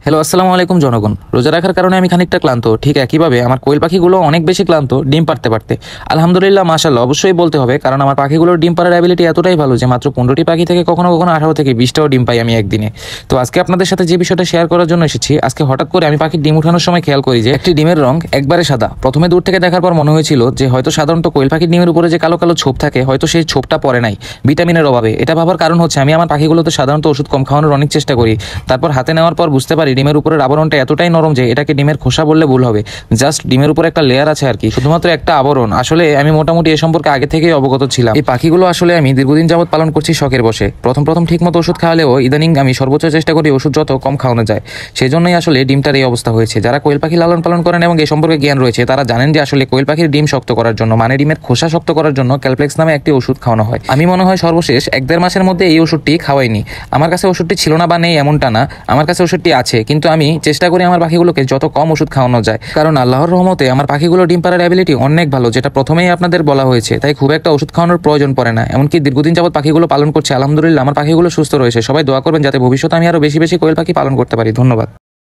Hello, আসসালামু আলাইকুম জনগণ। রোজা রাখার কারণে আমি খানিকটা ক্লান্ত, ঠিক একইভাবে আমার কোয়েল পাখিগুলো অনেক বেশি ক্লান্ত ডিম পারতে পারতে। আলহামদুলিল্লাহ, মাশাআল্লাহ অবশ্যই বলতে হবে, কারণ আমার পাখিগুলোর ডিম পাড়ার অ্যাবিলিটি এতটাই ভালো যে মাত্র 15টি পাখি থেকে কখনো কখনো 18 থেকে 20টাও ডিম পাই আমি একদিনে। তো আজকে আপনাদের সাথে যে বিষয়টা শেয়ার করার জন্য এসেছি, আজকে হঠাৎ করে আমি পাখির ডিম উঠানোর সময় খেয়াল করি যে একটি ডিমের রং একবারে সাদা। প্রথমে দূর থেকে দেখার পর মনে হয়েছিল যে হয়তো সাধারণত কোয়েল পাখির ডিমের উপরে যে কালো কালো ছোপ থাকে, হয়তো সেই ছোপটা পড়ে নাই ভিটামিনের অভাবে। এটা ভাবার কারণ হচ্ছে আমি আমার পাখিগুলোতে সাধারণত ওষুধ কম খাওয়ানোর অনেক চেষ্টা করি। তারপর হাতে নেওয়ার পর বুঝতে পারি ডিমের উপরের আবরণটা এতটাই নরম যে এটাকে ডিমের খোসা বললে ভুল হবে। জাস্ট ডিমের উপর একটা লেয়ার আছে আর কি, শুধুমাত্র একটা আবরণ। আসলে আমি মোটামুটি এ সম্পর্কে আগে থেকেই অবগত ছিলাম। এই পাখিগুলো আসলে আমি দীর্ঘদিন যাবত পালন করছি শখের বসে। প্রথম প্রথম ঠিক মতো ওষুধ খাওয়ালেও ইদানিং আমি সর্বোচ্চ চেষ্টা করি ওষুধ যত কম খাওয়ানো যায়। সেই জন্যই আসলে ডিমটার এই অবস্থা হয়েছে। যারা কোয়েল পাখি লালন পালন করেন এবং এ সম্পর্কে জ্ঞান রয়েছে, তারা জানেন যে আসলে কোয়েল পাখির ডিম শক্ত করার জন্য, মানে ডিমের খোসা শক্ত করার জন্য ক্যালপ্লেক্স নামে একটি ওষুধ খাওয়ানো হয়। আমি মনে হয় সর্বশেষ 1-1.5 মাসের মধ্যে এই ওষুধটি খাওয়াইনি। আমার কাছে ওষুধটি ছিল না বা নেই এমনটা না, আমার কাছে ওষুধটি আছে, কিন্তু আমি চেষ্টা করি আমার পাখিগুলোকে যত কম ওষুধ খাওয়ানো যায়। কারণ আল্লাহর রহমতে আমার পাখিগুলো ডিম পাড়ার অ্যাবিলিটি অনেক ভালো, যেটা প্রথমেই আপনাদের বলা হয়েছে। তাই খুব একটা ওষুধ খাওয়ানোর প্রয়োজন পড়ে না। এমনকি দীর্ঘদিন যাবত পাখিগুলো পালন করছে, আলহামদুলিল্লাহ আমার পাখিগুলো সুস্থ রয়েছে। সবাই দোয়া করবেন যাতে ভবিষ্যতে আমি আরো বেশি বেশি কোয়েল পাখি পালন করতে পারি। ধন্যবাদ।